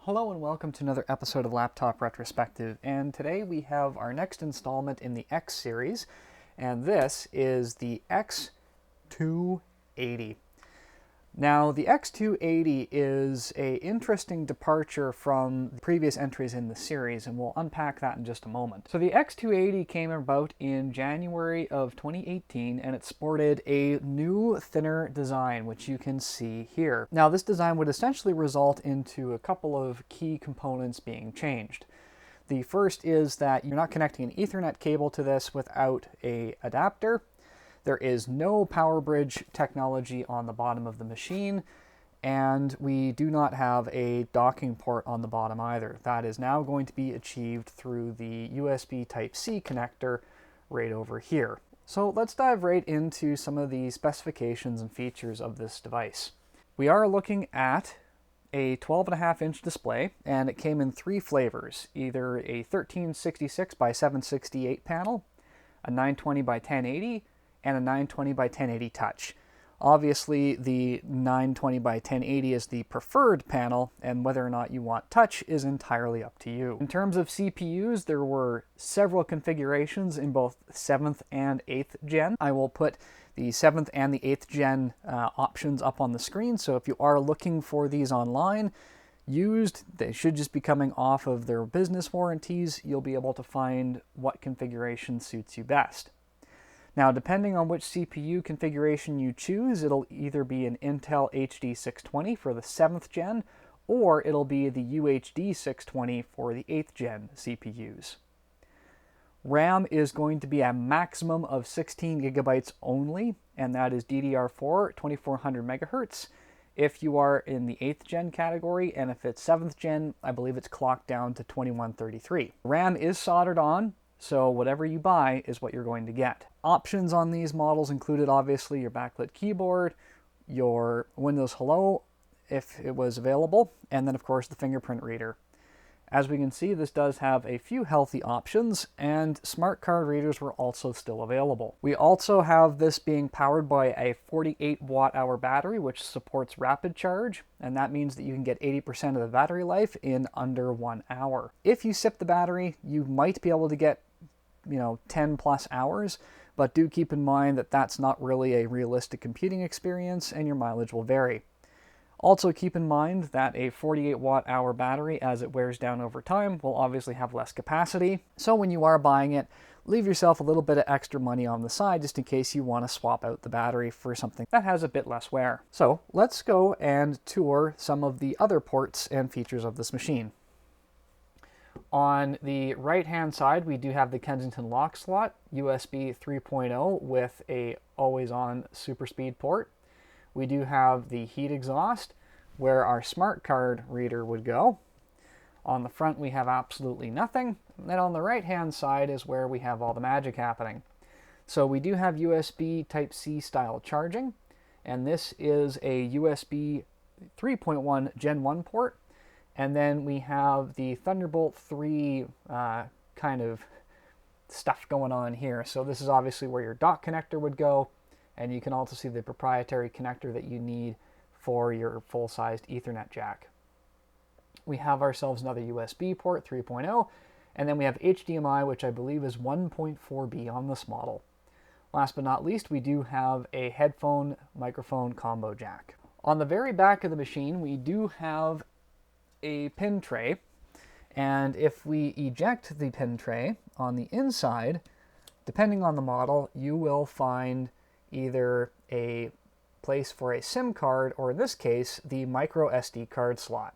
Hello and welcome to another episode of Laptop Retrospective, and today we have our next installment in the X series, and this is the X280. Now, the X280 is an interesting departure from the previous entries in the series, and we'll unpack that in just a moment. So the X280 came about in January of 2018, and it sported a new, thinner design, which you can see here. Now, this design would essentially result into a couple of key components being changed. The first is that you're not connecting an Ethernet cable to this without an adapter. There is no power bridge technology on the bottom of the machine, and we do not have a docking port on the bottom either. That is now going to be achieved through the USB Type-C connector right over here. So let's dive right into some of the specifications and features of this device. We are looking at a 12.5-inch display, and it came in three flavors, either a 1366 by 768 panel, a 920 by 1080, and a 920 by 1080 touch. Obviously, the 920 by 1080 is the preferred panel, and whether or not you want touch is entirely up to you. In terms of CPUs, there were several configurations in both 7th and 8th gen. I will put the 7th and the 8th gen options up on the screen, so if you are looking for these online, used, they should just be coming off of their business warranties. You'll be able to find what configuration suits you best. Now, depending on which CPU configuration you choose, it'll either be an Intel HD 620 for the 7th gen, or it'll be the UHD 620 for the 8th gen CPUs. RAM is going to be a maximum of 16 gigabytes only, and that is DDR4 2400 megahertz. If you are in the 8th gen category, and if it's 7th gen, I believe it's clocked down to 2133. RAM is soldered on, so whatever you buy is what you're going to get. Options on these models included obviously your backlit keyboard, your Windows Hello if it was available, and then of course the fingerprint reader. As we can see, this does have a few healthy options, and smart card readers were also still available. We also have this being powered by a 48 watt-hour battery, which supports rapid charge, and that means that you can get 80% of the battery life in under 1 hour. If you sip the battery, you might be able to get 10 plus hours, but do keep in mind that that's not really a realistic computing experience and your mileage will vary. Also keep in mind that a 48 watt-hour battery, as it wears down over time, will obviously have less capacity. So when you are buying it, leave yourself a little bit of extra money on the side just in case you want to swap out the battery for something that has a bit less wear. So let's go and tour some of the other ports and features of this machine. On the right-hand side, we do have the Kensington lock slot, USB 3.0 with a always-on super speed port. We do have the heat exhaust, where our smart card reader would go. On the front, we have absolutely nothing. And then on the right-hand side is where we have all the magic happening. So we do have USB Type-C style charging, and this is a USB 3.1 Gen 1 port. And then we have the Thunderbolt 3 kind of stuff going on here. So this is obviously where your dock connector would go, and you can also see the proprietary connector that you need for your full-sized Ethernet jack. We have ourselves another USB port, 3.0, and then we have HDMI, which I believe is 1.4B on this model. Last but not least, we do have a headphone microphone combo jack. On the very back of the machine, we do have a pin tray, and if we eject the pin tray on the inside, depending on the model, you will find either a place for a SIM card, or in this case, the micro SD card slot.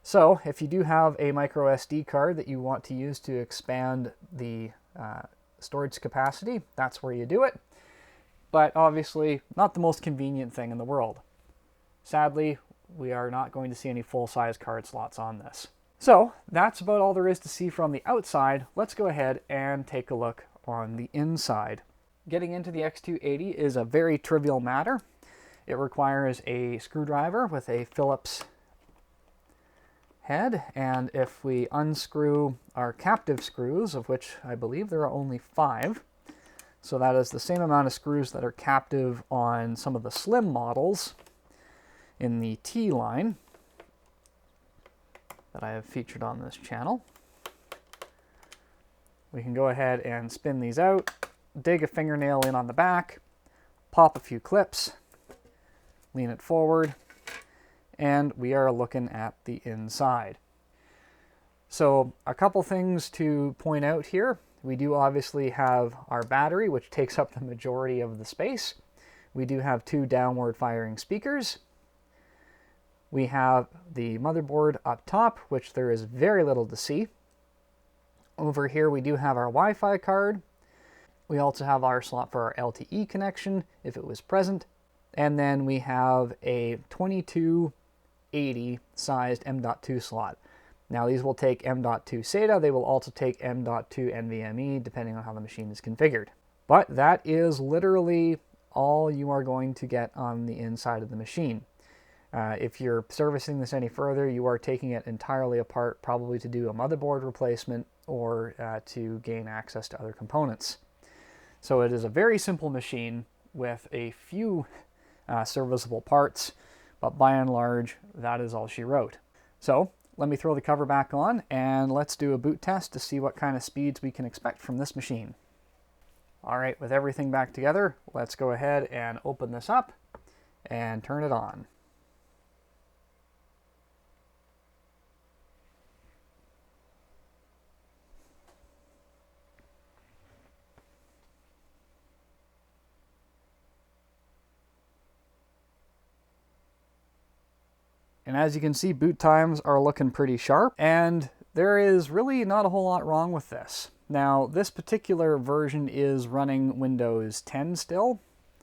So if you do have a micro SD card that you want to use to expand the storage capacity, that's where you do it. But obviously, not the most convenient thing in the world. Sadly, we are not going to see any full-size card slots on this. So that's about all there is to see from the outside. Let's go ahead and take a look on the inside. Getting into the X280 is a very trivial matter. It requires a screwdriver with a Phillips head, and if we unscrew our captive screws, of which I believe there are only 5, so that is the same amount of screws that are captive on some of the slim models in the T line, that I have featured on this channel. We can go ahead and spin these out, dig a fingernail in on the back, pop a few clips, lean it forward, and we are looking at the inside. So a couple things to point out here. We do obviously have our battery, which takes up the majority of the space. We do have two downward firing speakers. We have the motherboard up top, which there is very little to see. Over here we do have our Wi-Fi card. We also have our slot for our LTE connection, if it was present. And then we have a 2280 sized M.2 slot. Now these will take M.2 SATA, they will also take M.2 NVMe, depending on how the machine is configured. But that is literally all you are going to get on the inside of the machine. If you're servicing this any further, you are taking it entirely apart, probably to do a motherboard replacement or to gain access to other components. So it is a very simple machine with a few serviceable parts, but by and large, that is all she wrote. So let me throw the cover back on and let's do a boot test to see what kind of speeds we can expect from this machine. All right, with everything back together, let's go ahead and open this up and turn it on. And as you can see, boot times are looking pretty sharp, and there is really not a whole lot wrong with this. Now, this particular version is running Windows 10 still.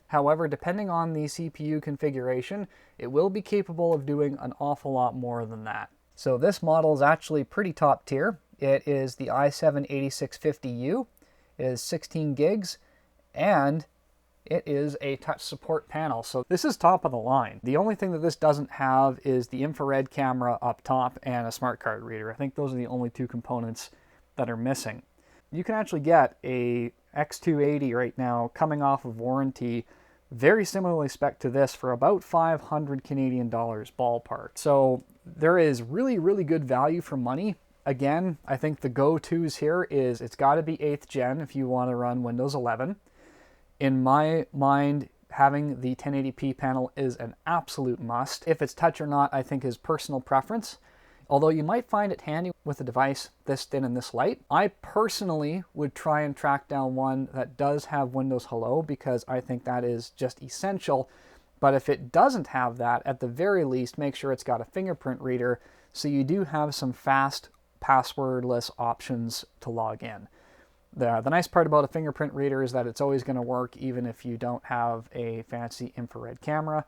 However, depending on the CPU configuration, it will be capable of doing an awful lot more than that. So this model is actually pretty top tier. It is the i7-8650U. It is 16 gigs, and it is a touch support panel, so this is top of the line. The only thing that this doesn't have is the infrared camera up top and a smart card reader. I think those are the only two components that are missing. You can actually get a X280 right now coming off of warranty, very similarly spec to this, for about 500 Canadian dollars ballpark. So there is really, really good value for money. Again, I think the go-tos here is it's got to be 8th gen if you want to run Windows 11. In my mind, having the 1080p panel is an absolute must. If it's touch or not, I think is personal preference. Although you might find it handy with a device this thin and this light. I personally would try and track down one that does have Windows Hello, because I think that is just essential. But if it doesn't have that, at the very least, make sure it's got a fingerprint reader so you do have some fast passwordless options to log in. The nice part about a fingerprint reader is that it's always going to work even if you don't have a fancy infrared camera.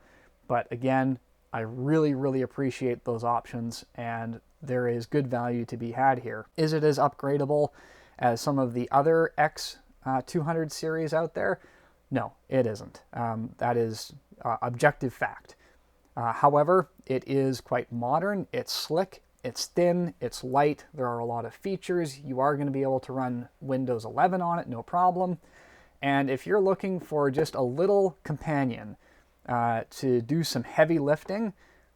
But again, I really, really appreciate those options, and there is good value to be had here. Is it as upgradable as some of the other X200 series out there? No, it isn't. That is objective fact. However, it is quite modern, it's slick, it's thin, it's light, there are a lot of features. You are going to be able to run Windows 11 on it, no problem. And if you're looking for just a little companion to do some heavy lifting,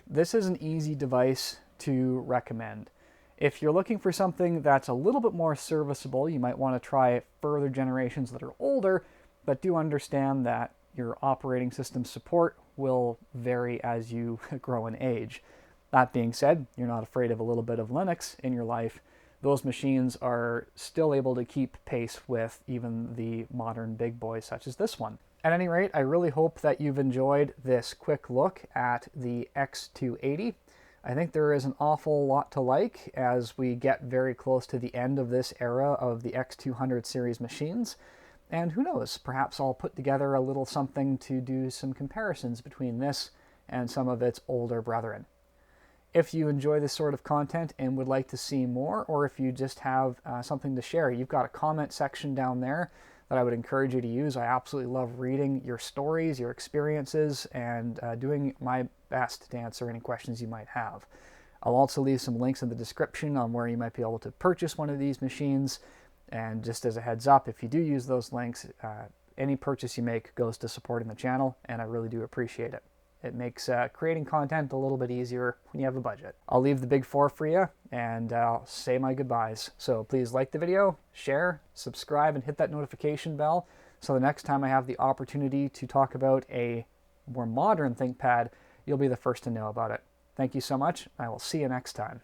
this is an easy device to recommend. If you're looking for something that's a little bit more serviceable, you might want to try further generations that are older, but do understand that your operating system support will vary as you grow in age. That being said, you're not afraid of a little bit of Linux in your life. Those machines are still able to keep pace with even the modern big boys such as this one. At any rate, I really hope that you've enjoyed this quick look at the X280. I think there is an awful lot to like as we get very close to the end of this era of the X200 series machines. And who knows, perhaps I'll put together a little something to do some comparisons between this and some of its older brethren. If you enjoy this sort of content and would like to see more, or if you just have something to share, you've got a comment section down there that I would encourage you to use. I absolutely love reading your stories, your experiences, and doing my best to answer any questions you might have. I'll also leave some links in the description on where you might be able to purchase one of these machines. And just as a heads up, if you do use those links, any purchase you make goes to supporting the channel, and I really do appreciate it. It makes creating content a little bit easier when you have a budget. I'll leave the big four for you, and I'll say my goodbyes. So please like the video, share, subscribe, and hit that notification bell so the next time I have the opportunity to talk about a more modern ThinkPad, you'll be the first to know about it. Thank you so much. I will see you next time.